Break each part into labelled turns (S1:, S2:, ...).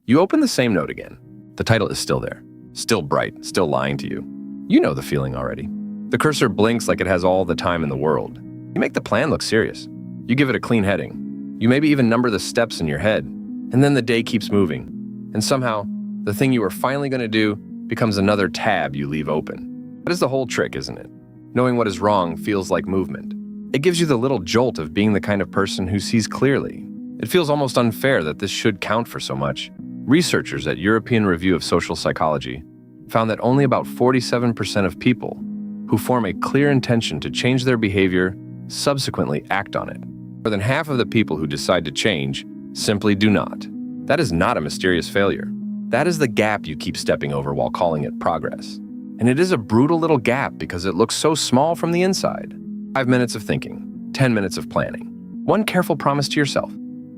S1: You open the same note again. The title is still there, still bright, still lying to you. You know the feeling already. The cursor blinks like it has all the time in the world. You make the plan look serious. You give it a clean heading. You maybe even number the steps in your head. And then the day keeps moving. And somehow, the thing you were finally going to do becomes another tab you leave open. That is the whole trick, isn't it? Knowing what is wrong feels like movement. It gives you the little jolt of being the kind of person who sees clearly. It feels almost unfair that this should count for so much. Researchers at European Review of Social Psychology found that only about 47% of people who form a clear intention to change their behavior subsequently act on it. More than half of the people who decide to change simply do not. That is not a mysterious failure. That is the gap you keep stepping over while calling it progress. And it is a brutal little gap because it looks so small from the inside. 5 minutes of thinking, 10 minutes of planning, one careful promise to yourself.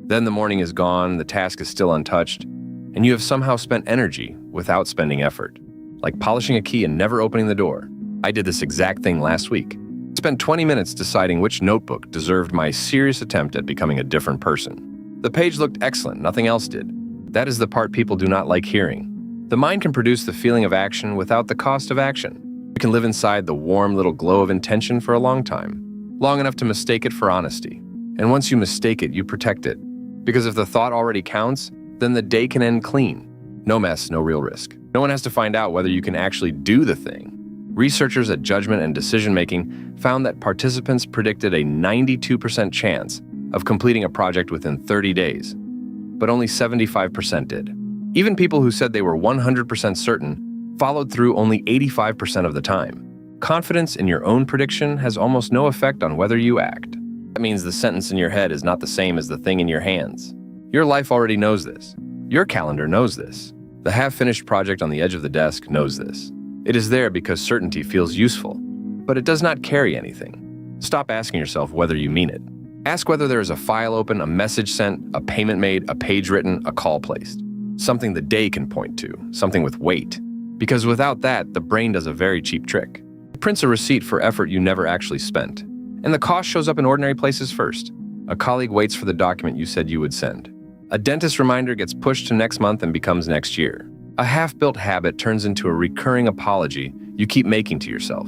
S1: Then the morning is gone, the task is still untouched, and you have somehow spent energy without spending effort. Like polishing a key and never opening the door. I did this exact thing last week. I spent 20 minutes deciding which notebook deserved my serious attempt at becoming a different person. The page looked excellent, nothing else did. That is the part people do not like hearing. The mind can produce the feeling of action without the cost of action. You can live inside the warm little glow of intention for a long time. Long enough to mistake it for honesty. And once you mistake it, you protect it. Because if the thought already counts, then the day can end clean. No mess, no real risk. No one has to find out whether you can actually do the thing. Researchers at Judgment and Decision Making found that participants predicted a 92% chance of completing a project within 30 days, but only 75% did. Even people who said they were 100% certain followed through only 85% of the time. Confidence in your own prediction has almost no effect on whether you act. That means the sentence in your head is not the same as the thing in your hands. Your life already knows this. Your calendar knows this. The half-finished project on the edge of the desk knows this. It is there because certainty feels useful, but it does not carry anything. Stop asking yourself whether you mean it. Ask whether there is a file open, a message sent, a payment made, a page written, a call placed. Something the day can point to, something with weight. Because without that, the brain does a very cheap trick. It prints a receipt for effort you never actually spent. And the cost shows up in ordinary places first. A colleague waits for the document you said you would send. A dentist reminder gets pushed to next month and becomes next year. A half-built habit turns into a recurring apology you keep making to yourself.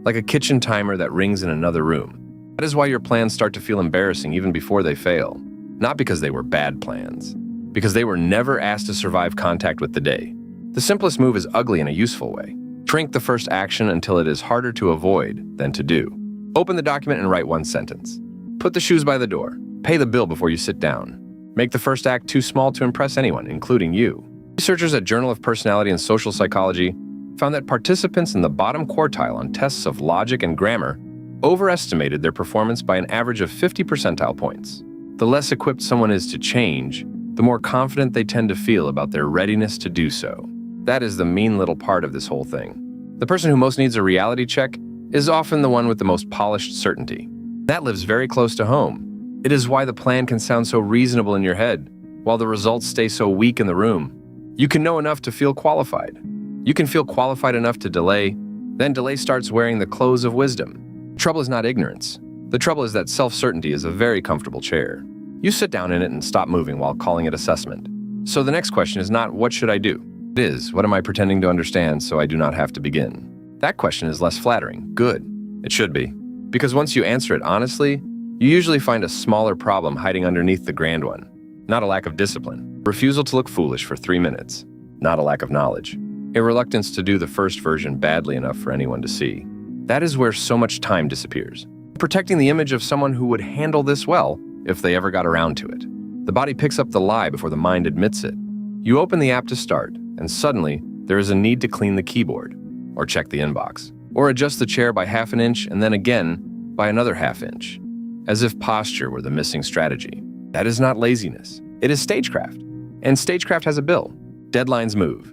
S1: Like a kitchen timer that rings in another room. That is why your plans start to feel embarrassing even before they fail. Not because they were bad plans. Because they were never asked to survive contact with the day. The simplest move is ugly in a useful way. Shrink the first action until it is harder to avoid than to do. Open the document and write one sentence. Put the shoes by the door. Pay the bill before you sit down. Make the first act too small to impress anyone, including you. Researchers at Journal of Personality and Social Psychology found that participants in the bottom quartile on tests of logic and grammar overestimated their performance by an average of 50 percentile points. The less equipped someone is to change, the more confident they tend to feel about their readiness to do so. That is the mean little part of this whole thing. The person who most needs a reality check is often the one with the most polished certainty. That lives very close to home. It is why the plan can sound so reasonable in your head, while the results stay so weak in the room. You can know enough to feel qualified. You can feel qualified enough to delay, then delay starts wearing the clothes of wisdom. The trouble is not ignorance. The trouble is that self-certainty is a very comfortable chair. You sit down in it and stop moving while calling it assessment. So the next question is not, what should I do? It is, what am I pretending to understand so I do not have to begin? That question is less flattering. Good. It should be. Because once you answer it honestly, you usually find a smaller problem hiding underneath the grand one. Not a lack of discipline. Refusal to look foolish for 3 minutes. Not a lack of knowledge. A reluctance to do the first version badly enough for anyone to see. That is where so much time disappears. Protecting the image of someone who would handle this well if they ever got around to it. The body picks up the lie before the mind admits it. You open the app to start, and suddenly there is a need to clean the keyboard, or check the inbox, or adjust the chair by half an inch and then again by another half inch, as if posture were the missing strategy. That is not laziness. It is stagecraft. And stagecraft has a bill. Deadlines move.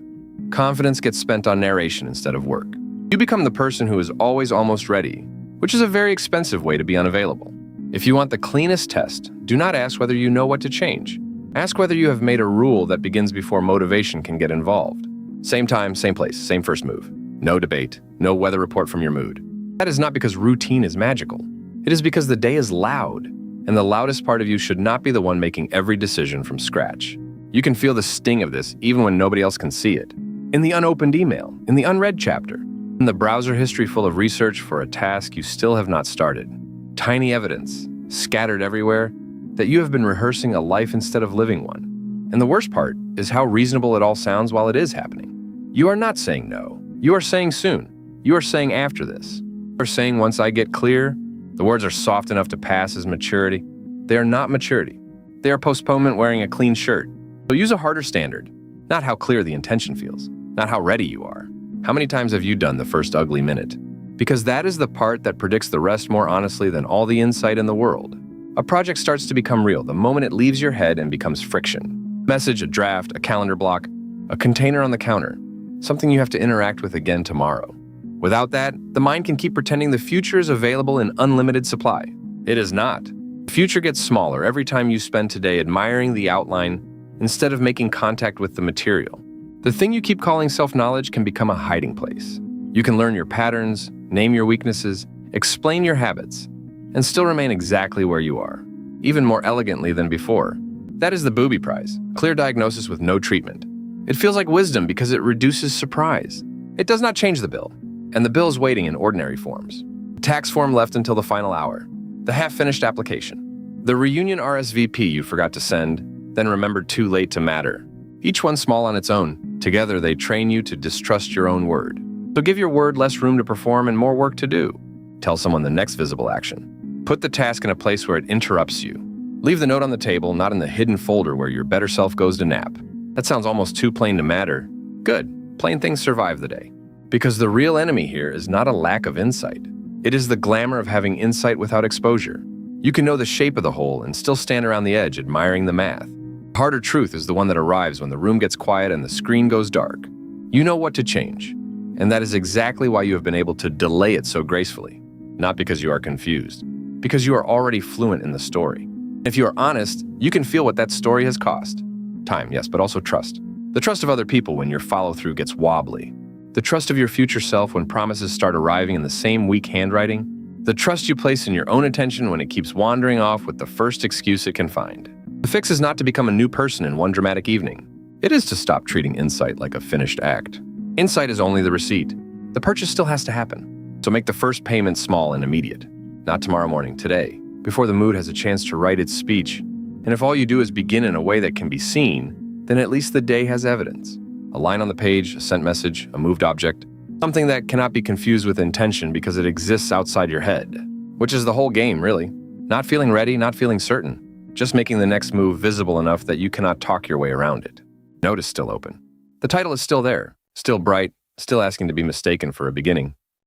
S1: Confidence gets spent on narration instead of work. You become the person who is always almost ready, which is a very expensive way to be unavailable. If you want the cleanest test, do not ask whether you know what to change. Ask whether you have made a rule that begins before motivation can get involved. Same time, same place, same first move. No debate, no weather report from your mood. That is not because routine is magical. It is because the day is loud, and the loudest part of you should not be the one making every decision from scratch. You can feel the sting of this even when nobody else can see it. In the unopened email, in the unread chapter, in the browser history full of research for a task you still have not started. Tiny evidence, scattered everywhere, that you have been rehearsing a life instead of living one. And the worst part is how reasonable it all sounds while it is happening. You are not saying no. You are saying soon. You are saying after this. You are saying once I get clear. The words are soft enough to pass as maturity. They are not maturity. They are postponement wearing a clean shirt. So use a harder standard. Not how clear the intention feels. Not how ready you are. How many times have you done the first ugly minute? Because that is the part that predicts the rest more honestly than all the insight in the world. A project starts to become real the moment it leaves your head and becomes friction. Message, a draft, a calendar block, a container on the counter, something you have to interact with again tomorrow. Without that, the mind can keep pretending the future is available in unlimited supply. It is not. The future gets smaller every time you spend today admiring the outline instead of making contact with the material. The thing you keep calling self-knowledge can become a hiding place. You can learn your patterns, name your weaknesses, explain your habits, and still remain exactly where you are, even more elegantly than before. That is the booby prize, clear diagnosis with no treatment. It feels like wisdom because it reduces surprise. It does not change the bill, and the bill is waiting in ordinary forms. The tax form left until the final hour, the half-finished application, the reunion RSVP you forgot to send, then remembered too late to matter. Each one small on its own. Together they train you to distrust your own word. So give your word less room to perform and more work to do. Tell someone the next visible action. Put the task in a place where it interrupts you. Leave the note on the table, not in the hidden folder where your better self goes to nap. That sounds almost too plain to matter. Good. Plain things survive the day. Because the real enemy here is not a lack of insight. It is the glamour of having insight without exposure. You can know the shape of the whole and still stand around the edge admiring the math. The harder truth is the one that arrives when the room gets quiet and the screen goes dark. You know what to change. And that is exactly why you have been able to delay it so gracefully. Not because you are confused. Because you are already fluent in the story. If you are honest, you can feel what that story has cost. Time, yes, but also trust. The trust of other people when your follow-through gets wobbly. The trust of your future self when promises start arriving in the same weak handwriting. The trust you place in your own attention when it keeps wandering off with the first excuse it can find. The fix is not to become a new person in one dramatic evening. It is to stop treating insight like a finished act. Insight is only the receipt. The purchase still has to happen. So make the first payment small and immediate. Not tomorrow morning, today. Before the mood has a chance to write its speech. And if all you do is begin in a way that can be seen, then at least the day has evidence. A line on the page, a sent message, a moved object, something that cannot be confused with intention because it exists outside your head. Which is the whole game, really. Not feeling ready, not feeling certain. Just making the next move visible enough that you cannot talk your way around it. Note is still open. The title is still there, still bright, still asking to be mistaken for a beginning.